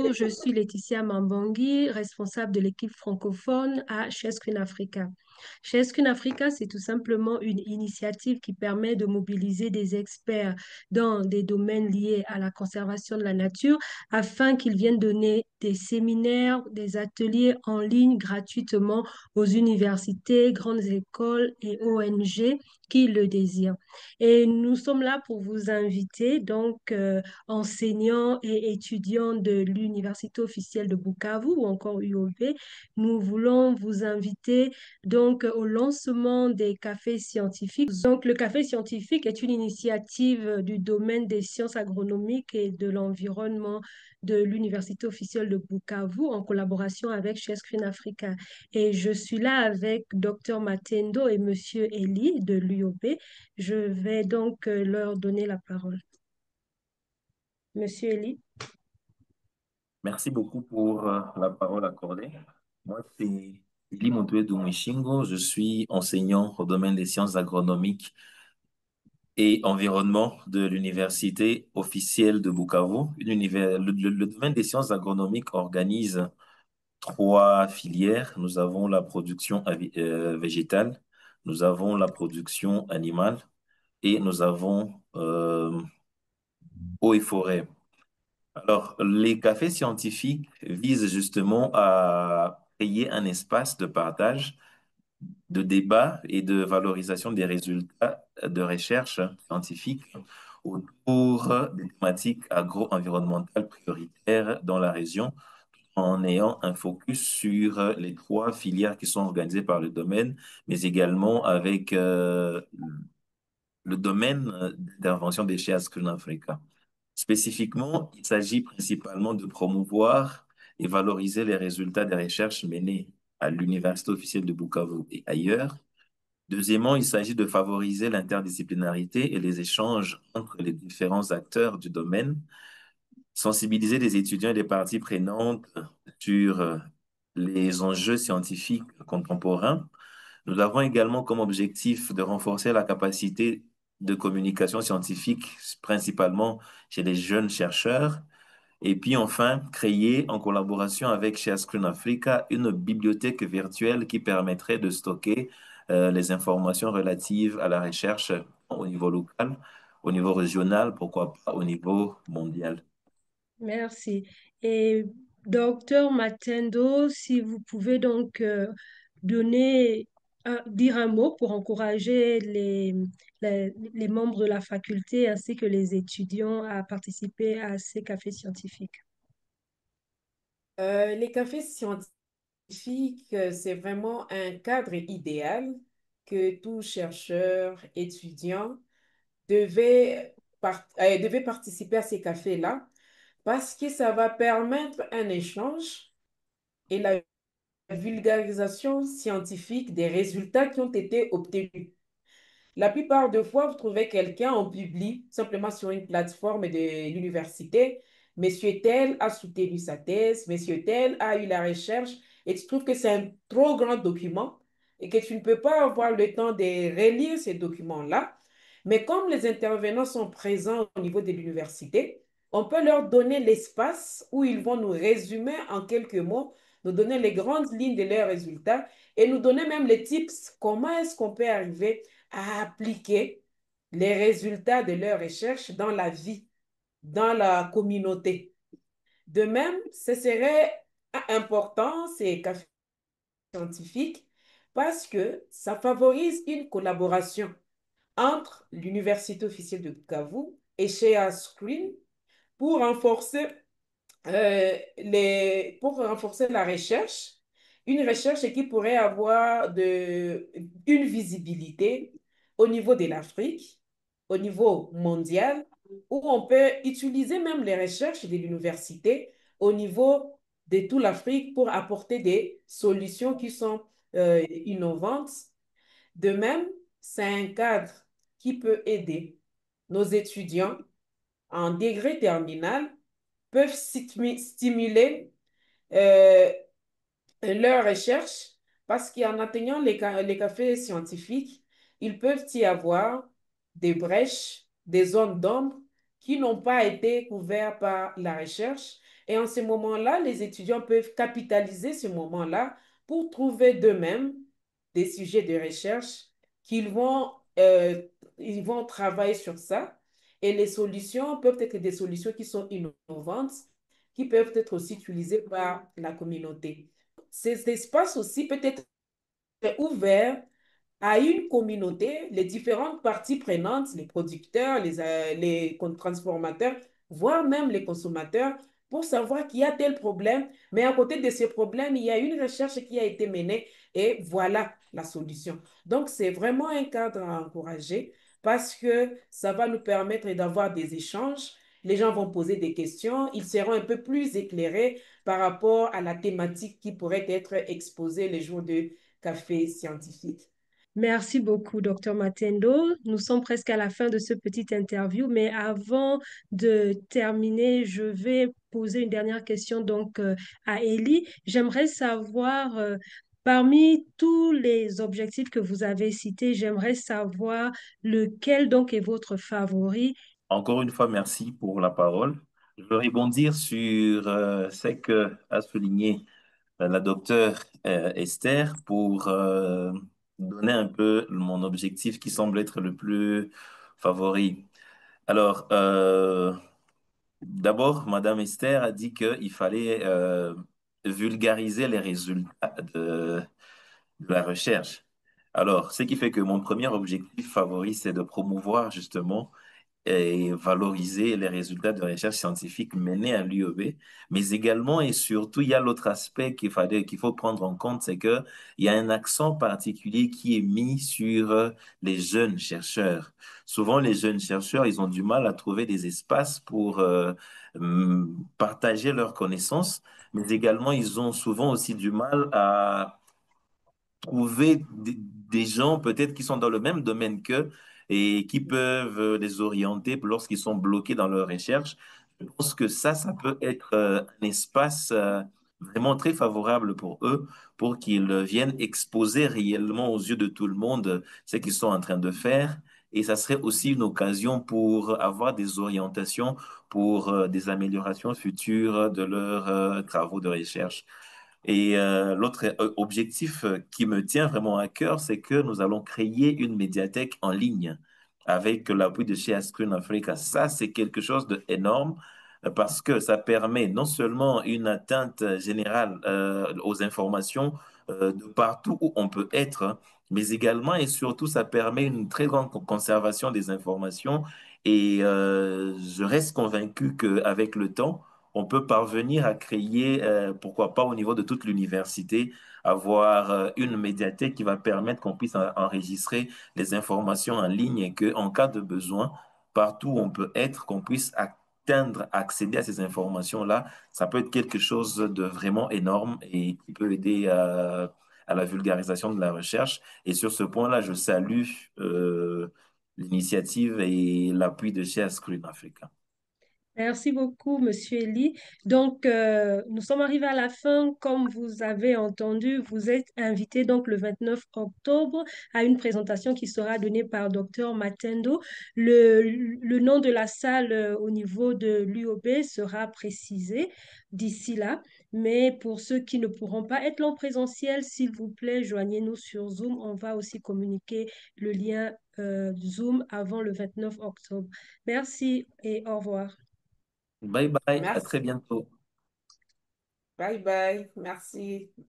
bonjour, je suis Laetitia Mambangui, responsable de l'équipe francophone à Chess Screen Africa. Chess Screen Africa, c'est tout simplement une initiative qui permet de mobiliser des experts dans des domaines liés à la conservation de la nature afin qu'ils viennent donner des séminaires, des ateliers en ligne gratuitement aux universités, grandes écoles et ONG qui le désirent. Et nous sommes là pour vous inviter, enseignants et étudiants de l'Université officielle de Bukavu ou encore UOB. Nous voulons vous inviter au lancement des cafés scientifiques. Donc, le café scientifique est une initiative du domaine des sciences agronomiques et de l'environnement de l'Université officielle de Bukavu en collaboration avec Chess Screen Africa. Et je suis là avec Dr Matendo et Monsieur Eli de l'UOB. Je vais leur donner la parole. Monsieur Eli. Merci beaucoup pour la parole accordée. Moi, c'est Eli Montoué Doumishingo. Je suis enseignant au domaine des sciences agronomiques et environnement de l'Université officielle de Bukavu. Le domaine des sciences agronomiques organise trois filières. Nous avons la production végétale, nous avons la production animale et nous avons eau et forêt. Alors, les cafés scientifiques visent justement à créer un espace de partage, de débat et de valorisation des résultats de recherche scientifique autour des thématiques agro-environnementales prioritaires dans la région, en ayant un focus sur les trois filières qui sont organisées par le domaine, mais également avec le domaine d'intervention des chez Ascreen Africa. Spécifiquement, il s'agit principalement de promouvoir et valoriser les résultats des recherches menées à l'Université officielle de Bukavu et ailleurs. Deuxièmement, il s'agit de favoriser l'interdisciplinarité et les échanges entre les différents acteurs du domaine, sensibiliser les étudiants et les parties prenantes sur les enjeux scientifiques contemporains. Nous avons également comme objectif de renforcer la capacité de communication scientifique, principalement chez les jeunes chercheurs. Et puis enfin, créer en collaboration avec Share Screen Africa une bibliothèque virtuelle qui permettrait de stocker les informations relatives à la recherche au niveau local, au niveau régional, pourquoi pas au niveau mondial. Merci. Et docteur Matendo, si vous pouvez dire un mot pour encourager les membres de la faculté ainsi que les étudiants à participer à ces cafés scientifiques. Les cafés scientifiques, c'est vraiment un cadre idéal que tout chercheur, étudiant devait participer à ces cafés-là parce que ça va permettre un échange et la vulgarisation scientifique des résultats qui ont été obtenus. La plupart des fois, vous trouvez quelqu'un, on publie simplement sur une plateforme de l'université, Monsieur tel a soutenu sa thèse, Monsieur tel a eu la recherche, et tu trouves que c'est un trop grand document et que tu ne peux pas avoir le temps de relire ces documents-là. Mais comme les intervenants sont présents au niveau de l'université, on peut leur donner l'espace où ils vont nous résumer en quelques mots, nous donner les grandes lignes de leurs résultats et nous donner même les tips, comment est-ce qu'on peut arriver à appliquer les résultats de leurs recherches dans la vie, dans la communauté. De même, ce serait important, ces cafés scientifiques, parce que ça favorise une collaboration entre l'Université officielle de Bukavu et Shea Screen pour renforcer pour renforcer la recherche, une recherche qui pourrait avoir une visibilité au niveau de l'Afrique, au niveau mondial, où on peut utiliser même les recherches de l'université au niveau de toute l'Afrique pour apporter des solutions qui sont innovantes. De même, c'est un cadre qui peut aider nos étudiants en degré terminal peuvent stimuler euh, leurs recherches parce qu'en atteignant les cafés scientifiques, ils peuvent y avoir des brèches, des zones d'ombre qui n'ont pas été couvertes par la recherche Et en ce moment-là, les étudiants peuvent capitaliser ce moment-là pour trouver d'eux-mêmes des sujets de recherche qu'ils vont, ils vont travailler sur ça. Et les solutions peuvent être des solutions qui sont innovantes, qui peuvent être aussi utilisées par la communauté. Cet espace aussi peut être ouvert à une communauté, les différentes parties prenantes, les producteurs, les transformateurs, voire même les consommateurs, pour savoir qu'il y a tel problème, mais à côté de ce problème, il y a une recherche qui a été menée et voilà la solution. Donc, c'est vraiment un cadre à encourager parce que ça va nous permettre d'avoir des échanges. Les gens vont poser des questions, ils seront un peu plus éclairés par rapport à la thématique qui pourrait être exposée les jours de café scientifique. Merci beaucoup, docteur Matendo. Nous sommes presque à la fin de ce petit interview, mais avant de terminer, je vais poser une dernière question à Ellie. J'aimerais savoir, parmi tous les objectifs que vous avez cités, j'aimerais savoir lequel donc est votre favori. Encore une fois, merci pour la parole. Je veux rebondir sur ce que a souligné la docteure Esther pour donner un peu mon objectif qui semble être le plus favori. Alors, d'abord, Madame Esther a dit qu'il fallait vulgariser les résultats de la recherche. Alors, ce qui fait que mon premier objectif favori, c'est de promouvoir justement et valoriser les résultats de recherche scientifique menés à l'UEB, mais également et surtout, il y a l'autre aspect qu'il faut prendre en compte, c'est que il y a un accent particulier qui est mis sur les jeunes chercheurs. Souvent, les jeunes chercheurs, ils ont du mal à trouver des espaces pour partager leurs connaissances, mais également, ils ont souvent aussi du mal à trouver des gens peut-être qui sont dans le même domaine qu'eux et qui peuvent les orienter lorsqu'ils sont bloqués dans leur recherche. Je pense que ça peut être un espace vraiment très favorable pour eux, pour qu'ils viennent exposer réellement aux yeux de tout le monde ce qu'ils sont en train de faire. Et ça serait aussi une occasion pour avoir des orientations pour des améliorations futures de leurs travaux de recherche. Et l'autre objectif qui me tient vraiment à cœur, c'est que nous allons créer une médiathèque en ligne avec l'appui de chez Ascreen Africa. Ça, c'est quelque chose d'énorme parce que ça permet non seulement une atteinte générale aux informations de partout où on peut être, hein, mais également et surtout, ça permet une très grande conservation des informations. Et je reste convaincu qu'avec le temps, on peut parvenir à créer, pourquoi pas au niveau de toute l'université, avoir une médiathèque qui va permettre qu'on puisse enregistrer les informations en ligne et qu'en cas de besoin, partout où on peut être, qu'on puisse atteindre, accéder à ces informations-là. Ça peut être quelque chose de vraiment énorme et qui peut aider à la vulgarisation de la recherche. Et sur ce point-là, je salue l'initiative et l'appui de chez Screen Africa. Merci beaucoup, Monsieur Elie. Nous sommes arrivés à la fin. Comme vous avez entendu, vous êtes invité donc le 29 octobre à une présentation qui sera donnée par Dr Matendo. Le nom de la salle au niveau de l'UOB sera précisé d'ici là. Mais pour ceux qui ne pourront pas être là en présentiel, s'il vous plaît, joignez-nous sur Zoom. On va aussi communiquer le lien Zoom avant le 29 octobre. Merci et au revoir. Bye bye, à Merci. très bientôt. Bye bye. Merci.